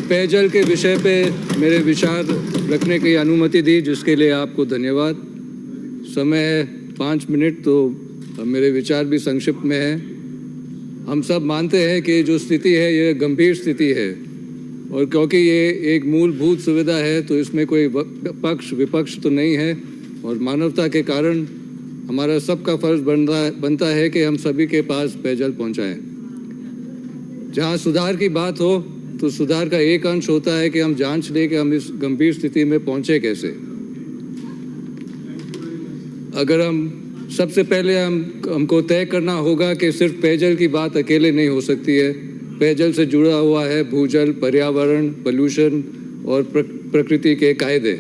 पेयजल के विषय पे मेरे विचार रखने की अनुमति दी, जिसके लिए आपको धन्यवाद। समय है 5 मिनट, तो मेरे विचार भी संक्षिप्त में है। हम सब मानते हैं कि जो स्थिति है ये गंभीर स्थिति है, और क्योंकि ये एक मूलभूत सुविधा है तो इसमें कोई पक्ष विपक्ष तो नहीं है, और मानवता के कारण हमारा सबका फर्ज बनता है कि हम सभी के पास पेयजल पहुंचाएं। जहां सुधार की बात हो तो सुधार का एक अंश होता है कि हम जांच लें कि हम इस गंभीर स्थिति में पहुंचे कैसे। अगर हम सबसे पहले हमको तय करना होगा कि सिर्फ पेयजल की बात अकेले नहीं हो सकती है। पेयजल से जुड़ा हुआ है भूजल, पर्यावरण, पोल्यूशन और प्रकृति के कायदे।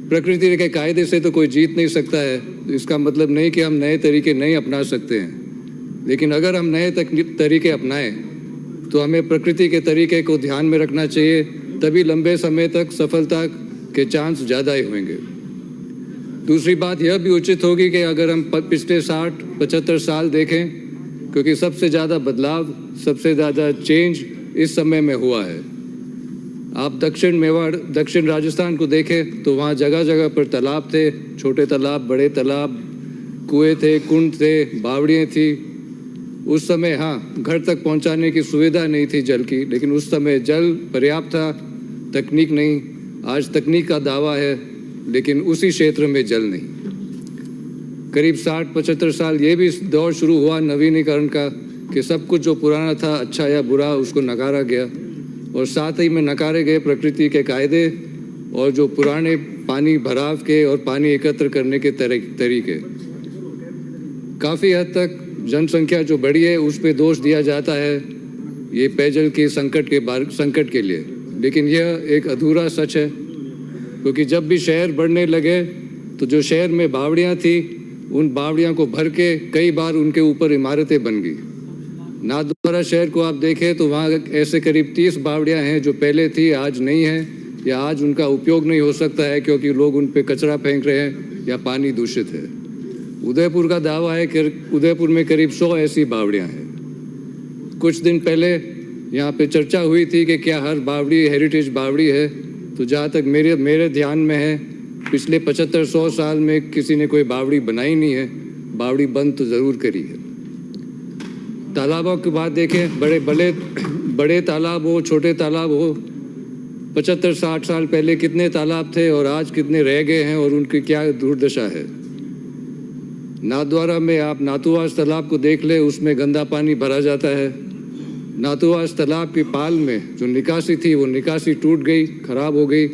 प्रकृति के कायदे से तो कोई जीत नहीं सकता है। इसका मतलब नहीं कि हम नए तरीके नहीं अपना सकते हैं, लेकिन अगर हम नए तरीके अपनाएं तो हमें प्रकृति के तरीके को ध्यान में रखना चाहिए, तभी लंबे समय तक सफलता के चांस ज़्यादा ही होंगे। दूसरी बात यह भी उचित होगी कि अगर हम पिछले 60-75 साल देखें, क्योंकि सबसे ज़्यादा बदलाव, सबसे ज़्यादा चेंज इस समय में हुआ है। आप दक्षिण मेवाड़, दक्षिण राजस्थान को देखें तो वहाँ जगह जगह पर तालाब थे, छोटे तालाब, बड़े तालाब, कुएं थे, कुंड थे, बावड़ियाँ थी। उस समय हाँ, घर तक पहुँचाने की सुविधा नहीं थी जल की, लेकिन उस समय जल पर्याप्त था, तकनीक नहीं। आज तकनीक का दावा है, लेकिन उसी क्षेत्र में जल नहीं। करीब 60-75 साल ये भी दौर शुरू हुआ नवीनीकरण का, कि सब कुछ जो पुराना था, अच्छा या बुरा, उसको नकारा गया, और साथ ही में नकारे गए प्रकृति के कायदे और जो पुराने पानी भराव के और पानी एकत्र करने के तरीके। काफ़ी हद तक जनसंख्या जो बढ़ी है उस पर दोष दिया जाता है ये पेयजल के संकट के लिए, लेकिन यह एक अधूरा सच है, क्योंकि जब भी शहर बढ़ने लगे तो जो शहर में बावड़ियाँ थी, उन बावड़ियाँ को भर के कई बार उनके ऊपर इमारतें बन गई। नाथद्वारा शहर को आप देखें तो वहाँ ऐसे करीब 30 बावड़ियाँ हैं जो पहले थी, आज नहीं है, या आज उनका उपयोग नहीं हो सकता है क्योंकि लोग उन पे कचरा फेंक रहे हैं या पानी दूषित है। उदयपुर का दावा है कि उदयपुर में करीब 100 ऐसी बावड़ियाँ हैं। कुछ दिन पहले यहाँ पे चर्चा हुई थी कि क्या हर बावड़ी हेरिटेज बावड़ी है, तो जहाँ तक मेरे ध्यान में है, पिछले 75-100 साल में किसी ने कोई बावड़ी बनाई नहीं है। बावड़ी बंद तो ज़रूर करी है। तालाबों की बात देखें, बड़े तालाब हो, छोटे तालाब हो, 75-60 साल पहले कितने तालाब थे और आज कितने रह गए हैं और उनकी क्या दुर्दशा है। नाथद्वारा में आप नाथुवास तालाब को देख ले, उसमें गंदा पानी भरा जाता है। नाथुवास तालाब की पाल में जो निकासी थी, वो निकासी टूट गई, खराब हो गई,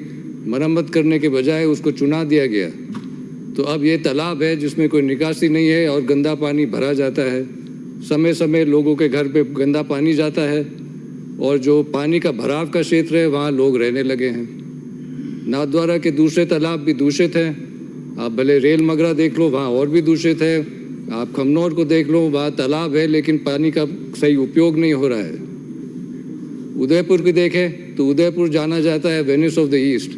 मरम्मत करने के बजाय उसको चुना दिया गया। तो अब ये तालाब है जिसमें कोई निकासी नहीं है और गंदा पानी भरा जाता है। समय समय लोगों के घर पे गंदा पानी जाता है, और जो पानी का भराव का क्षेत्र है वहाँ लोग रहने लगे हैं। नाथद्वारा के दूसरे तालाब भी दूषित हैं। आप भले रेल मगरा देख लो, वहाँ और भी दूषित है। आप खमनौर को देख लो, वहाँ तालाब है लेकिन पानी का सही उपयोग नहीं हो रहा है। उदयपुर भी देखें तो उदयपुर जाना जाता है वेनिस ऑफ द ईस्ट,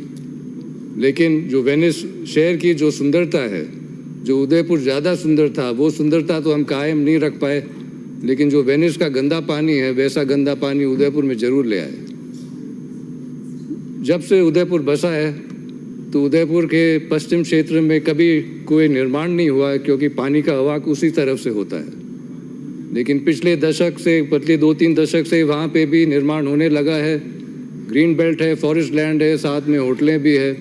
लेकिन जो वेनिस शहर की जो सुंदरता है, जो उदयपुर ज़्यादा सुंदर था, वो सुंदरता तो हम कायम नहीं रख पाए, लेकिन जो वेनिस का गंदा पानी है वैसा गंदा पानी उदयपुर में ज़रूर ले आए। जब से उदयपुर बसा है तो उदयपुर के पश्चिम क्षेत्र में कभी कोई निर्माण नहीं हुआ है, क्योंकि पानी का हवाक उसी तरफ से होता है। लेकिन पिछले 2-3 दशक से वहाँ पे भी निर्माण होने लगा है। ग्रीन बेल्ट है, फॉरेस्ट लैंड है, साथ में होटलें भी है।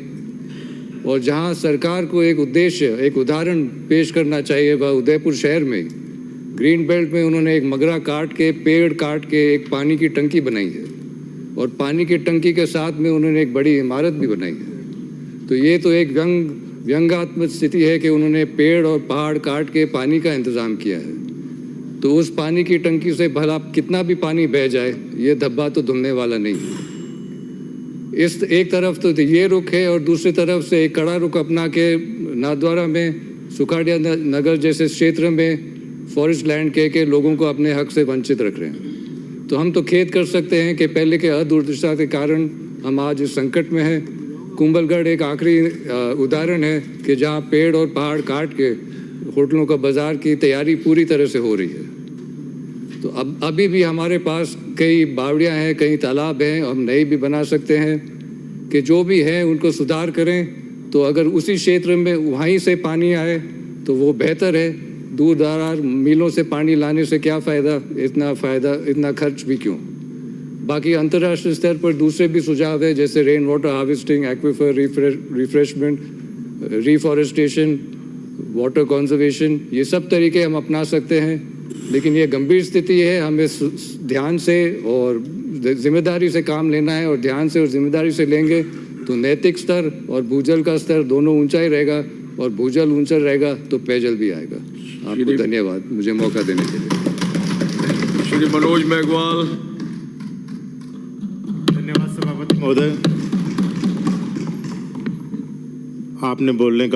और जहाँ सरकार को एक उदाहरण पेश करना चाहिए, वह उदयपुर शहर में ग्रीन बेल्ट में उन्होंने एक मगरा काट के, पेड़ काट के एक पानी की टंकी बनाई है, और पानी की टंकी के साथ में उन्होंने एक बड़ी इमारत भी बनाई है। तो ये तो एक व्यंग्यात्मक स्थिति है कि उन्होंने पेड़ और पहाड़ काट के पानी का इंतज़ाम किया है। तो उस पानी की टंकी से भला कितना भी पानी बह जाए, ये धब्बा तो धुलने वाला नहीं है। इस एक तरफ तो ये रुख है, और दूसरी तरफ से एक कड़ा रुख अपना के नाथद्वारा में, सुखाड़िया नगर जैसे क्षेत्र में फॉरेस्ट लैंड के लोगों को अपने हक से वंचित रख रहे हैं। तो हम तो खेद कर सकते हैं कि पहले के अदूरदर्शिता के कारण हम आज इस संकट में हैं। कुंभलगढ़ एक आखिरी उदाहरण है कि जहाँ पेड़ और पहाड़ काट के होटलों का बाजार की तैयारी पूरी तरह से हो रही है। तो अब अभी भी हमारे पास कई बावड़ियाँ हैं, कई तालाब हैं, हम नए भी बना सकते हैं कि जो भी है उनको सुधार करें। तो अगर उसी क्षेत्र में वहीं से पानी आए तो वो बेहतर है। दूर दरार मीलों से पानी लाने से क्या फ़ायदा, इतना खर्च भी क्यों। बाकी अंतर्राष्ट्रीय स्तर पर दूसरे भी सुझाव है, जैसे rain water harvesting, aquifer refreshment, reforestation, water conservation, ये सब तरीके हम अपना सकते हैं। लेकिन ये गंभीर स्थिति है, हमें ध्यान से और जिम्मेदारी से काम लेना है, और ध्यान से और जिम्मेदारी से लेंगे तो नैतिक स्तर और भूजल का स्तर दोनों ऊंचा ही रहेगा, और भूजल ऊंचा रहेगा तो पेयजल भी आएगा। आपको धन्यवाद मुझे मौका देने के लिए। श्री मनोज मेघवाल। धन्यवाद सभापति महोदय, आपने बोलने का